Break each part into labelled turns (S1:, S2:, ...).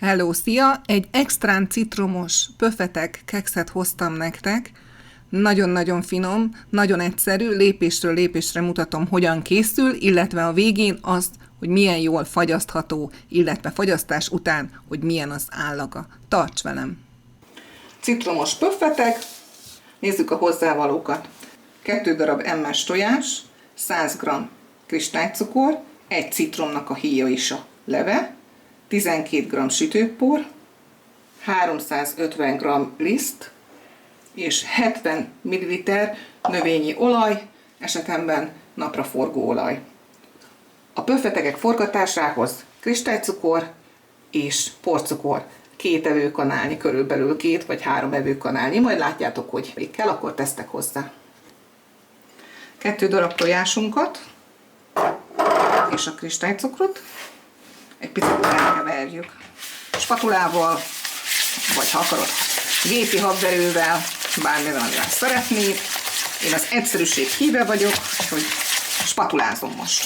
S1: Hello, szia! Egy extrán citromos pöfetek kekszet hoztam nektek. Nagyon-nagyon finom, nagyon egyszerű, lépésről lépésre mutatom, hogyan készül, illetve a végén azt, hogy milyen jól fagyasztható, illetve fagyasztás után, hogy milyen az állaga. Tarts velem! Citromos pöffetek, nézzük a hozzávalókat. 2 darab emmes tojás, 100 g kristálycukor, egy citromnak a híja is a leve, 12 g sütőpor, 350 g liszt, és 70 ml növényi olaj, esetemben napraforgó olaj. A pöffetegek forgatásához kristálycukor és porcukor, 2 evőkanálnyi, körülbelül 2 vagy 3 evőkanálnyi, majd látjátok, hogy még kell, akkor tesztek hozzá. 2 darab tojásunkat és a kristálycukrot egy picit elkeverjük. Spatulával, vagy ha akarod, gépi habverővel, bármivel, amivel szeretnéd. Én az egyszerűség híve vagyok, úgyhogy spatulázom most.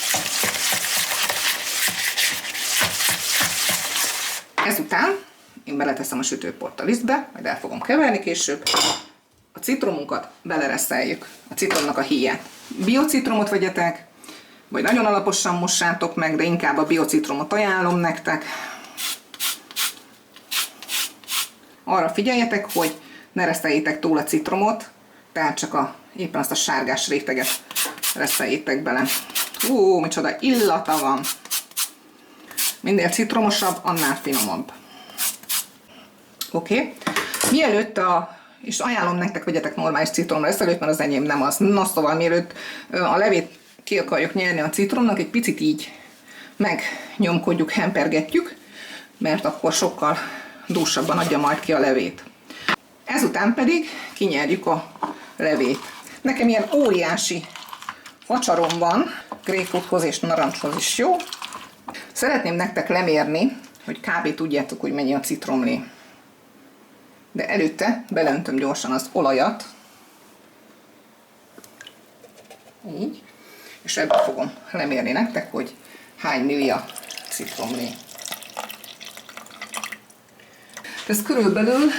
S1: Ezután én beleteszem a sütőport a lisztbe, majd el fogom keverni később. A citromunkat belereszeljük, a citromnak a híját. Biocitromot vegyetek, vagy nagyon alaposan mossátok meg, de inkább a biocitromot ajánlom nektek. Arra figyeljetek, hogy ne reszeljétek túl a citromot, tehát csak éppen azt a sárgás réteget reszeljétek bele. Micsoda illata van! Minél citromosabb, annál finomabb. Oké? Mielőtt és ajánlom nektek, vegyetek normális citromra ezelőtt, mert az enyém nem az. Na szóval, mielőtt a levét ki akarjuk nyerni a citromnak, egy picit így megnyomkodjuk, hempergetjük, mert akkor sokkal dúsabban adja majd ki a levét. Ezután pedig kinyerjük a levét. Nekem ilyen óriási facsarom van, grapefruithoz és narancshoz is jó. Szeretném nektek lemérni, hogy kb. Tudjátok, hogy mennyi a citromlé. De előtte beleöntöm gyorsan az olajat. Így. És ebből fogom lemérni nektek, hogy hány milli a citromlé. Ez körülbelül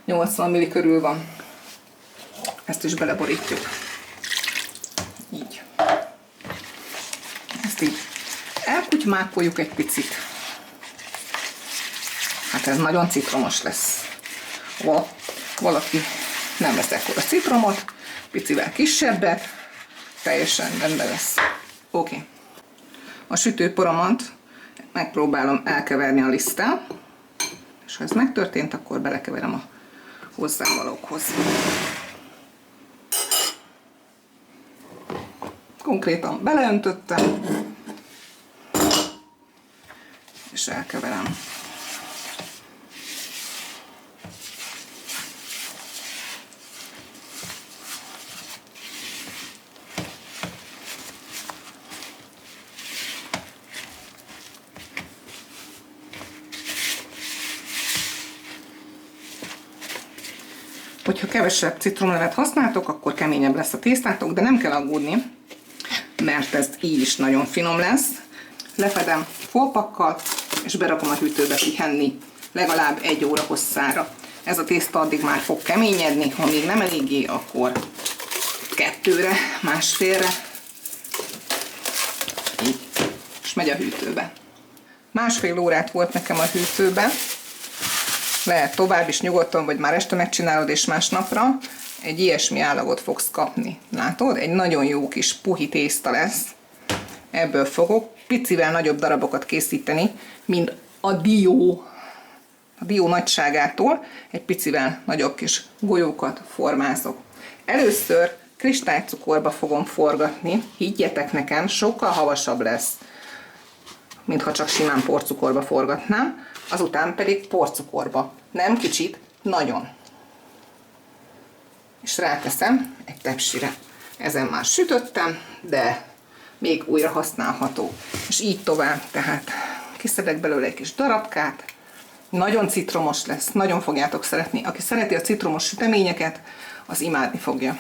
S1: 80 milli körül van. Ezt is beleborítjuk. Így. Ezt így elkutymákoljuk egy picit. Hát ez nagyon citromos lesz. Valaki nem vesz ekkora citromot, picivel kisebbet, teljesen rendben lesz. Oké. A sütőporomat megpróbálom elkeverni a liszttel, és ha ez megtörtént, akkor belekeverem a hozzávalókhoz. Konkrétan beleöntöttem, és elkeverem. Hogyha kevesebb citromlevet használtok, akkor keményebb lesz a tésztátok, de nem kell aggódni, mert ez így is nagyon finom lesz. Lefedem folpakkal, és berakom a hűtőbe pihenni legalább 1 óra hosszára. Ez a tészta addig már fog keményedni, ha még nem eléggé, akkor 2-re, 1,5-re. Így. És megy a hűtőbe. 1,5 órát volt nekem a hűtőben. Lehet tovább is nyugodtan, vagy már este megcsinálod, és másnapra egy ilyesmi állagot fogsz kapni. Látod? Egy nagyon jó kis puhi tészta lesz. Ebből fogok picivel nagyobb darabokat készíteni, mint a dió nagyságától. Egy picivel nagyobb kis golyókat formázok. Először kristálycukorba fogom forgatni. Higgyetek nekem, sokkal havasabb lesz, mint ha csak simán porcukorba forgatnám. Azután pedig porcukorba. Nem kicsit, nagyon. És ráteszem egy tepsire. Ezen már sütöttem, de még újra használható. És így tovább, tehát kiszedek belőle egy kis darabkát. Nagyon citromos lesz, nagyon fogjátok szeretni. Aki szereti a citromos süteményeket, az imádni fogja.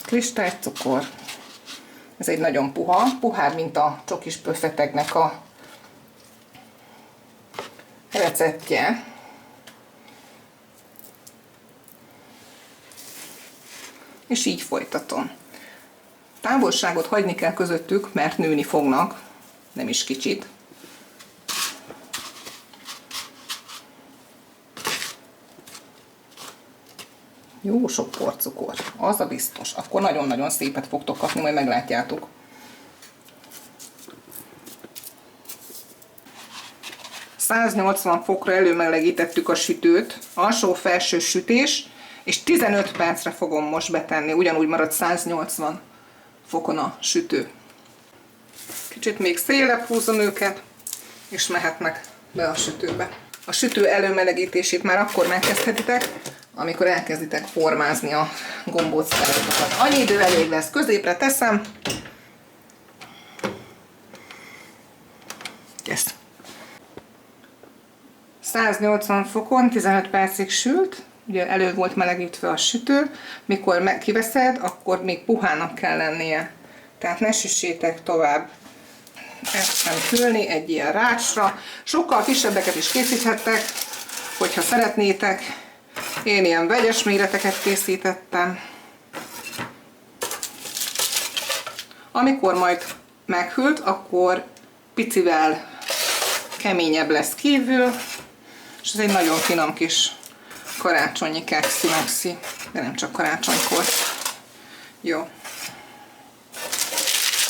S1: Kristálycukor, Ez egy nagyon puhább, mint a csokis pöffeteknek a receptje. És így folytatom. Távolságot hagyni kell közöttük, mert nőni fognak, nem is kicsit. Jó sok porcukor, az a biztos. Akkor nagyon-nagyon szépet fogtok kapni, majd meglátjátok. ...180 fokra előmelegítettük a sütőt, alsó-felső sütés, és 15 percre fogom most betenni, ugyanúgy marad 180 fokon a sütő. Kicsit még szélebb húzom őket, és mehetnek be a sütőbe. A sütő előmelegítését már akkor megkezdhetitek, amikor elkezditek formázni a gombóckárokat. Annyi idő elég lesz, középre teszem. Kész. 180 fokon 15 percig sült, ugye elő volt melegítve a sütő, mikor kiveszed, akkor még puhának kell lennie. Tehát ne süssétek tovább. Ezt kell külni egy ilyen rácsra. Sokkal kisebbeket is készíthettek, hogyha szeretnétek. Én ilyen vegyes méreteket készítettem. Amikor majd meghűlt, akkor picivel keményebb lesz kívül, és ez egy nagyon finom kis karácsonyi kekszi-mekszi, de nem csak karácsonykor. Jó.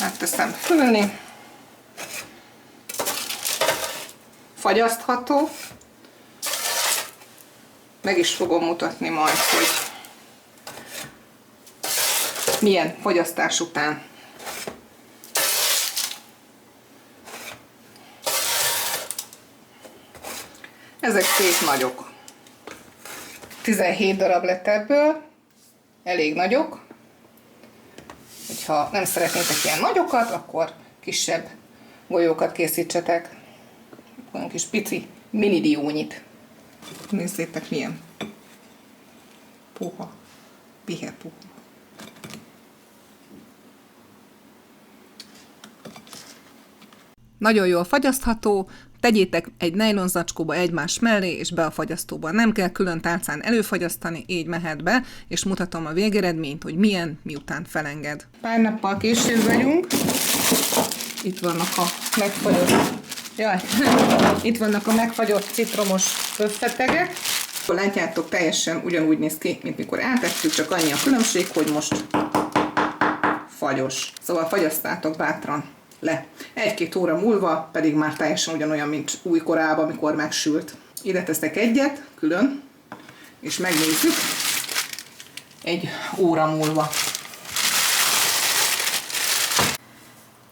S1: Megteszem fülni. Fagyasztható. Meg is fogom mutatni majd, hogy milyen fagyasztás után. Ezek szép nagyok. 17 darab lett ebből, elég nagyok. Hogyha nem szeretnétek ilyen nagyokat, akkor kisebb golyókat készítsetek. Olyan kis pici mini diónyit. Nézzétek, milyen puha, pihe puha. Nagyon jól fagyasztható, tegyétek egy nejlonzacskóba egymás mellé, és be a fagyasztóba. Nem kell külön tálcán előfagyasztani, így mehet be, és mutatom a végeredményt, hogy milyen, miután felenged. Pár nappal később vagyunk. Itt vannak a megfagyott, itt vannak a megfagyott citromos pöffetegek. Látjátok, teljesen ugyanúgy néz ki, mint mikor eltettük, csak annyi a különbség, hogy most fagyos. Szóval fagyasztátok bátran le. 1-2 óra múlva pedig már teljesen ugyanolyan, mint újkorában, amikor megsült. Ide teszek egyet, külön, és megnézzük egy óra múlva.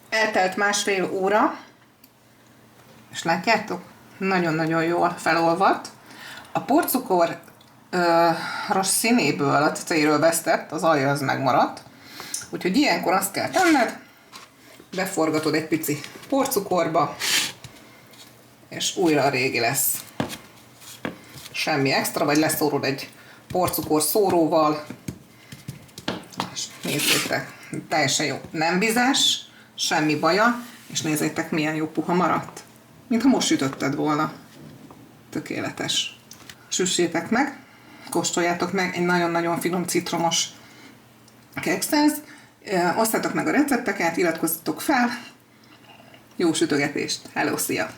S1: Eltelt másfél óra, és látjátok? Nagyon-nagyon jól felolvadt. A porcukor rossz színéből, a tetejéről vesztett, az alja az megmaradt. Úgyhogy ilyenkor azt kell tenned, beforgatod egy pici porcukorba, és újra a régi lesz. Semmi extra, vagy leszórod egy porcukor szóróval. És nézzétek, teljesen jó. Nem vizes, semmi baja, és nézzétek, milyen jó puha maradt. Mintha most sütötted volna. Tökéletes. Süssétek meg, kóstoljátok meg, egy nagyon-nagyon finom citromos keks ez. Osztátok meg a recepteket, iratkozzatok fel. Jó sütögetést! Hello, szia!